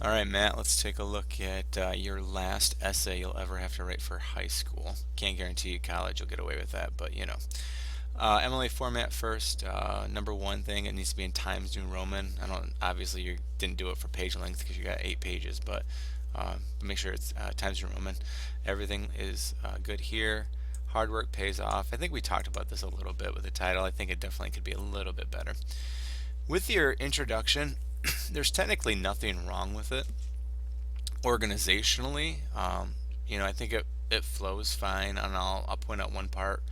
All right, Matt, let's take a look at your last essay you'll ever have to write for high school. Can't guarantee you college you'll get away with that, but you know. MLA format first. Number one thing, it needs to be in Times New Roman. I don't, obviously you didn't do it for page length because you got 8 pages, but make sure it's Times New Roman. Everything is good here. Hard work pays off. I think we talked about this a little bit with the title. I think it definitely could be a little bit better. With your introduction, there's technically nothing wrong with it organizationally. I think it flows fine, and I'll point out one part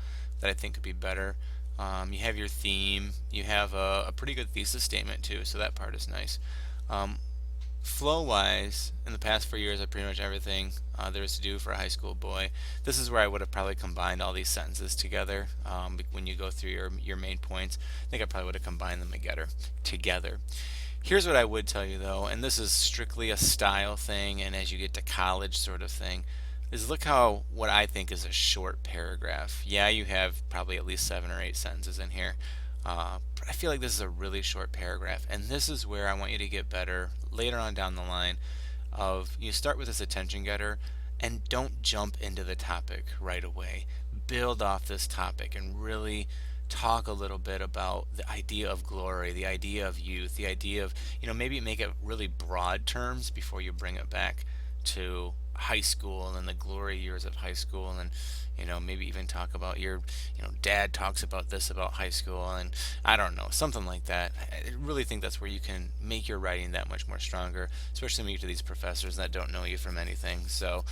that I think could be better. You have your theme, you have a pretty good thesis statement too, so that part is nice. Um, Flow wise, in the past 4 years, I pretty much everything there is to do for a high school boy. This is where I would have probably combined all these sentences together. When you go through your main points, I think I probably would have combined them together. Here's what I would tell you though, and this is strictly a style thing, and as you get to college sort of thing, is look how what I think is a short paragraph. Yeah, you have probably at least 7 or 8 sentences in here. But I feel like this is a really short paragraph, and this is where I want you to get better later on down the line. Of you start with this attention getter, and don't jump into the topic right away. Build off this topic and really talk a little bit about the idea of glory, the idea of youth, the idea of, maybe make it really broad terms before you bring it back to high school and the glory years of high school, and maybe even talk about your dad talks about this about high school, and I don't know, something like that. I really think that's where you can make your writing that much more stronger, especially maybe to these professors that don't know you from anything. So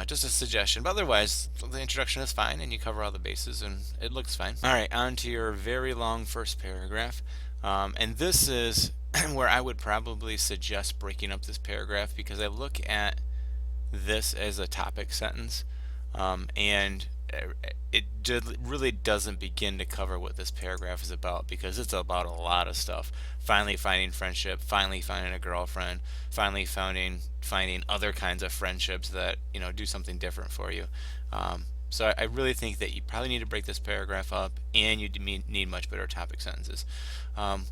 just a suggestion, but otherwise the introduction is fine and you cover all the bases and it looks fine. All right, on to your very long first paragraph. And this is where I would probably suggest breaking up this paragraph, because I look at this as a topic sentence, and really doesn't begin to cover what this paragraph is about, because it's about a lot of stuff. Finally finding friendship, finally finding a girlfriend, finally finding other kinds of friendships that do something different for you. So I really think that you probably need to break this paragraph up, and you need much better topic sentences.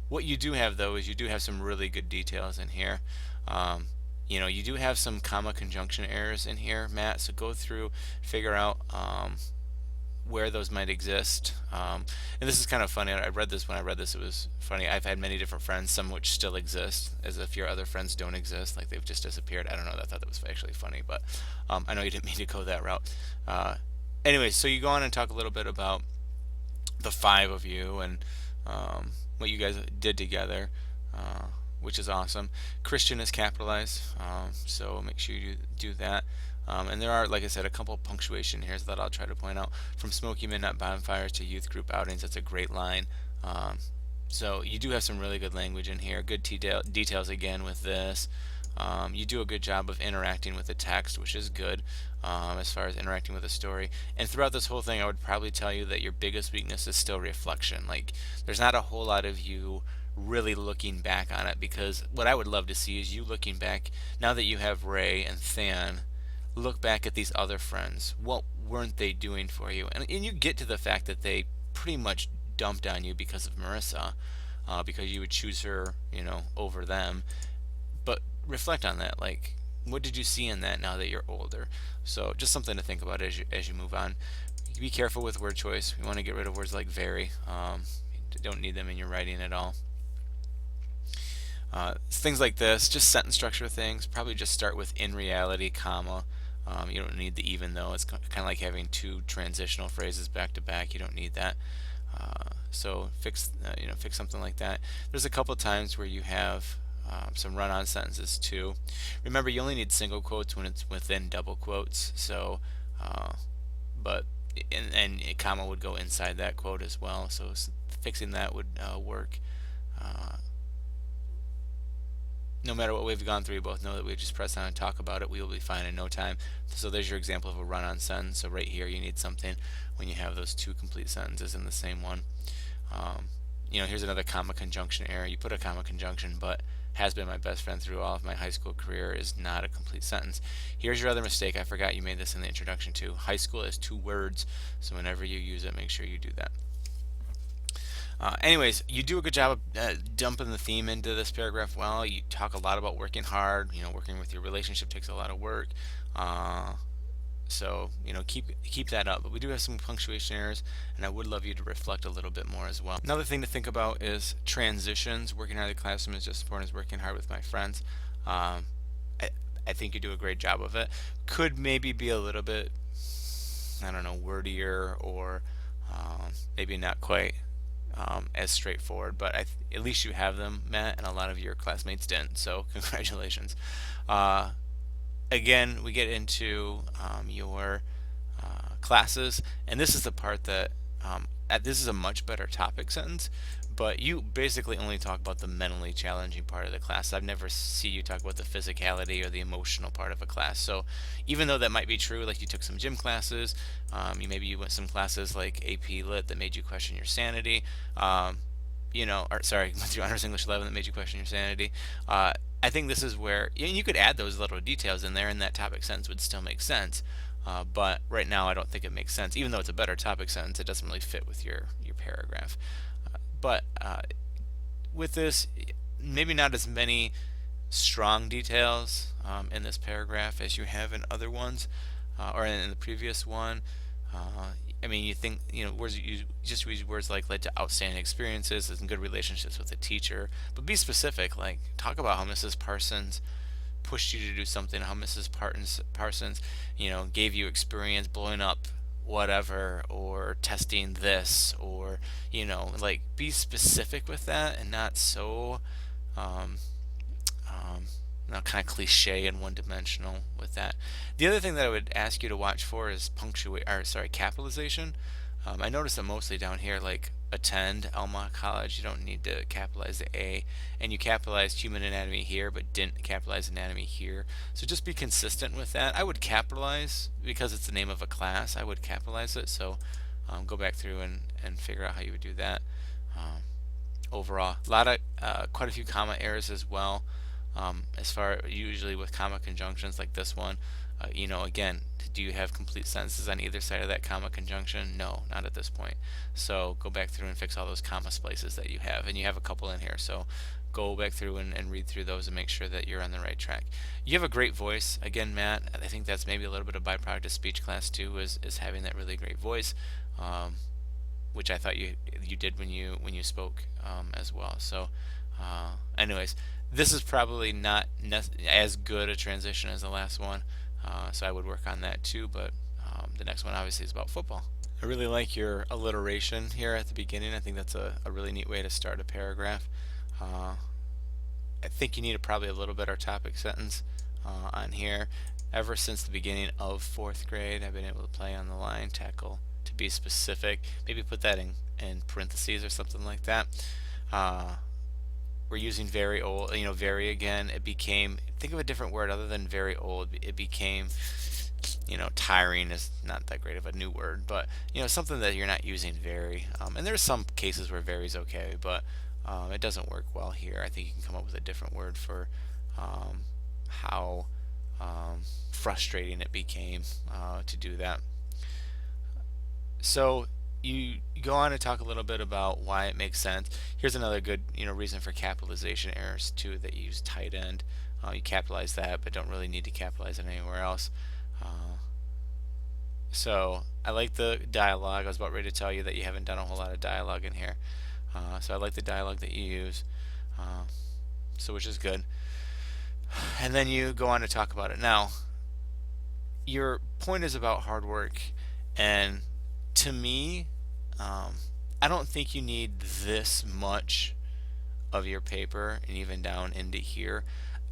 What you do have though is you do have some really good details in here. You do have some comma conjunction errors in here, Matt, so go through, figure out where those might exist. And this is kind of funny. When I read this, it was funny. I've had many different friends, some which still exist, as if your other friends don't exist, like they've just disappeared. I don't know, I thought that was actually funny, but I know you didn't mean to go that route. Anyway, so you go on and talk a little bit about the five of you and what you guys did together. Which is awesome. Christian is capitalized, so make sure you do that. And there are, like I said, a couple punctuation here that I'll try to point out. From smoky midnight bonfires to youth group outings, that's a great line. So you do have some really good language in here. Good details again with this. You do a good job of interacting with the text, which is good as far as interacting with the story. And throughout this whole thing, I would probably tell you that your biggest weakness is still reflection. Like, there's not a whole lot of you really looking back on it, because what I would love to see is you looking back, now that you have Ray and Than, look back at these other friends. What weren't they doing for you? And you get to the fact that they pretty much dumped on you because of Marissa, because you would choose her, over them. But reflect on that. Like, what did you see in that now that you're older? So just something to think about as you move on. Be careful with word choice. We want to get rid of words like very. You don't need them in your writing at all. Things like this, just sentence structure things, probably just start with in reality, comma. You don't need the even though. It's kind of like having two transitional phrases back to back. You don't need that. So fix something like that. There's a couple times where you have some run-on sentences too. Remember, you only need single quotes when it's within double quotes. So, but and a comma would go inside that quote as well. So fixing that would work. No matter what we've gone through, we both know that we just press on and talk about it, we will be fine in no time. So there's your example of a run-on sentence. So right here, you need something when you have those two complete sentences in the same one. Here's another comma conjunction error. You put a comma conjunction, but has been my best friend through all of my high school career is not a complete sentence. Here's your other mistake. I forgot you made this in the introduction too. High school is 2 words, so whenever you use it, make sure you do that. Anyways, you do a good job of dumping the theme into this paragraph well. You talk a lot about working hard. Working with your relationship takes a lot of work. Uh, so keep that up. But we do have some punctuation errors, and I would love you to reflect a little bit more as well. Another thing to think about is transitions. Working hard in the classroom is just as important as working hard with my friends. Um, I, I think you do a great job of it. Could maybe be a little bit, I don't know, wordier, or maybe not quite as straightforward, but at least you have them, Matt, and a lot of your classmates didn't. So congratulations. Uh, Again, we get into your classes, and this is the part that this is a much better topic sentence, but you basically only talk about the mentally challenging part of the class. I've never see you talk about the physicality or the emotional part of a class. So even though that might be true, like you took some gym classes, you went some classes like AP Lit that made you question your sanity. Or sorry, went through Honors English 11 that made you question your sanity. I think this is where you could add those little details in there, and that topic sentence would still make sense. But right now, I don't think it makes sense. Even though it's a better topic sentence, it doesn't really fit with your paragraph. But with this, maybe not as many strong details in this paragraph as you have in other ones, or in the previous one. You think, words you just use words like led to outstanding experiences and good relationships with the teacher, but be specific. Like talk about how Mrs. Parsons pushed you to do something, how Mrs. Parsons, gave you experience blowing up whatever, or testing this, or like be specific with that, and not so um, um, kind of cliche and one-dimensional with that. The other thing that I would ask you to watch for is capitalization. I noticed that mostly down here, like attend Elma College, you don't need to capitalize the A, and you capitalized human anatomy here, but didn't capitalize anatomy here. So just be consistent with that. I would capitalize because it's the name of a class. I would capitalize it. So go back through and figure out how you would do that. Um, Overall, quite a few comma errors as well. As far usually with comma conjunctions like this one, again, do you have complete sentences on either side of that comma conjunction? No, not at this point. So go back through and fix all those comma splices that you have, and you have a couple in here. So go back through and read through those and make sure that you're on the right track. You have a great voice. Again, Matt, I think that's maybe a little bit of byproduct of speech class too, is having that really great voice. Which I thought you did when you spoke as well. So, anyways, this is probably not as good a transition as the last one, so I would work on that too. But the next one obviously is about football. I really like your alliteration here at the beginning. I think that's a really neat way to start a paragraph. I think you need probably a little better topic sentence on here. Ever since the beginning of fourth grade, I've been able to play on the line, tackle, to be specific. Maybe put that in parentheses or something like that. We're using very old, very again. It became, think of a different word other than very old. It became, tiring is not that great of a new word, but, something that you're not using very. And there's some cases where very is okay, but it doesn't work well here. I think you can come up with a different word for how frustrating it became to do that. So you go on to talk a little bit about why it makes sense. Here's another good reason for capitalization errors too, that you use tight end. You capitalize that, but don't really need to capitalize it anywhere else. So I like the dialogue. I was about ready to tell you that you haven't done a whole lot of dialogue in here. So I like the dialogue that you use, which is good. And then you go on to talk about it. Now, your point is about hard work, and to me, I don't think you need this much of your paper, and even down into here.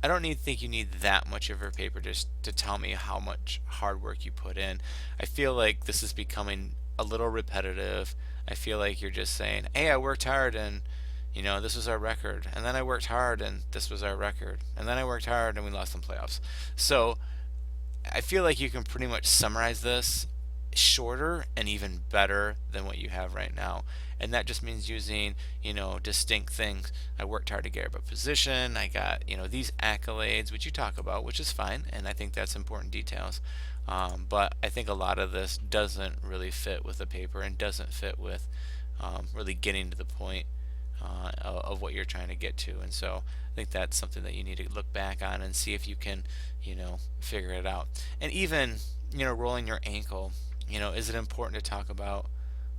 I don't think you need that much of your paper just to tell me how much hard work you put in. I feel like this is becoming a little repetitive. I feel like you're just saying, hey, I worked hard and this was our record, and then I worked hard and this was our record, and then I worked hard and we lost in playoffs. So I feel like you can pretty much summarize this shorter and even better than what you have right now. And that just means using, distinct things. I worked hard to get a position. I got, these accolades, which you talk about, which is fine. And I think that's important details. But I think a lot of this doesn't really fit with the paper and doesn't fit with really getting to the point of what you're trying to get to. And so I think that's something that you need to look back on and see if you can, figure it out. And even, rolling your ankle, is it important to talk about,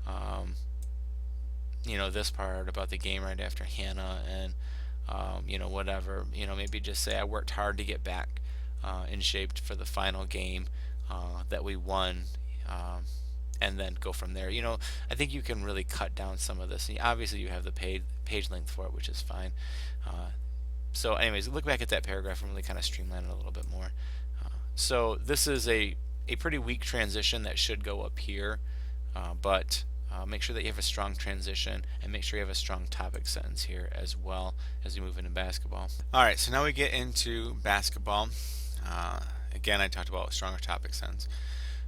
um, this part about the game right after Hannah and, whatever, maybe just say I worked hard to get back in shape for the final game that we won. And then go from there. I think you can really cut down some of this. And obviously, you have the page length for it, which is fine. So, anyways, look back at that paragraph and really kind of streamline it a little bit more. So, this is a pretty weak transition that should go up here, but make sure that you have a strong transition and make sure you have a strong topic sentence here as well as we move into basketball. All right, so now we get into basketball. Again, I talked about stronger topic sentence.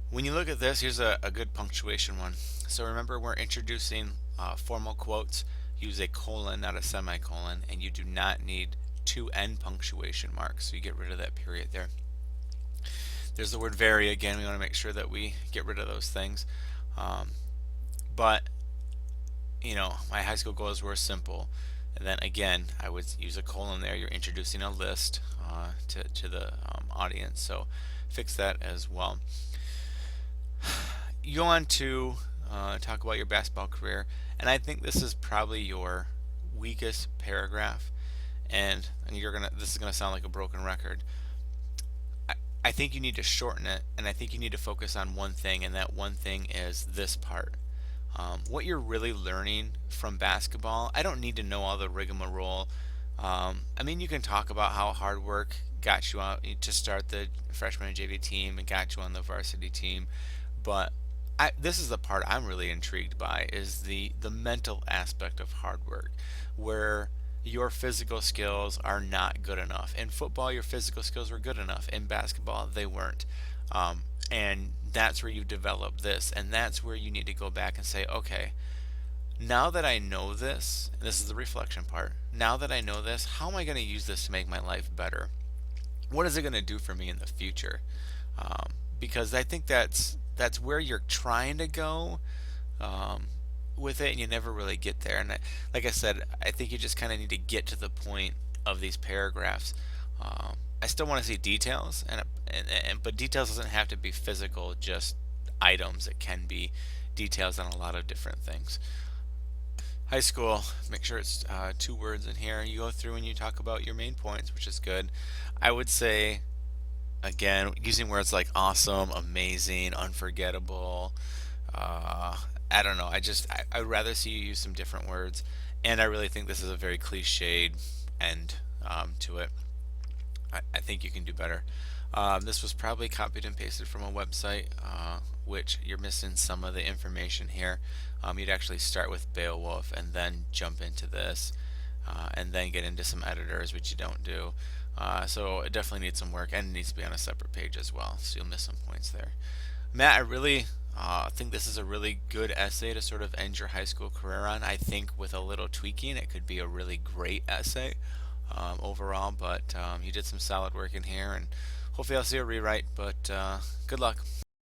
When you look at this, here's a good punctuation one. So remember, we're introducing formal quotes. Use a colon, not a semicolon, and you do not need two end punctuation marks, so you get rid of that period there. There's the word very again. We want to make sure that we get rid of those things. But, my high school goals were simple. And then again, I would use a colon there. You're introducing a list to the audience, so fix that as well. You go on to talk about your basketball career, and I think this is probably your weakest paragraph. And this is gonna sound like a broken record. I think you need to shorten it, and I think you need to focus on one thing, and that one thing is this part. What you're really learning from basketball, I don't need to know all the rigmarole. You can talk about how hard work got you out to start the freshman and JV team and got you on the varsity team, but this is the part I'm really intrigued by is the mental aspect of hard work, where your physical skills are not good enough. In football, your physical skills were good enough. In basketball, they weren't. And that's where you develop this, and that's where you need to go back and say, okay, now that I know this, and this is the reflection part, now that I know this, how am I going to use this to make my life better? What is it going to do for me in the future? Because I think that's where you're trying to go with it, and you never really get there. And like I said, I think you just kind of need to get to the point of these paragraphs. I still want to see details, but details doesn't have to be physical, just items. It can be details on a lot of different things. High school, make sure it's 2 words in here. You go through and you talk about your main points, which is good. I would say, again, using words like awesome, amazing, unforgettable. I don't know. I'd rather see you use some different words, and I really think this is a very cliched end to it. I think you can do better. This was probably copied and pasted from a website, which you're missing some of the information here. You'd actually start with Beowulf and then jump into this, and then get into some editors, which you don't do. So it definitely needs some work, and it needs to be on a separate page as well, so you'll miss some points there. Matt, I really think this is a really good essay to sort of end your high school career on. I think with a little tweaking, it could be a really great essay overall, but you did some solid work in here, and hopefully I'll see a rewrite, but good luck.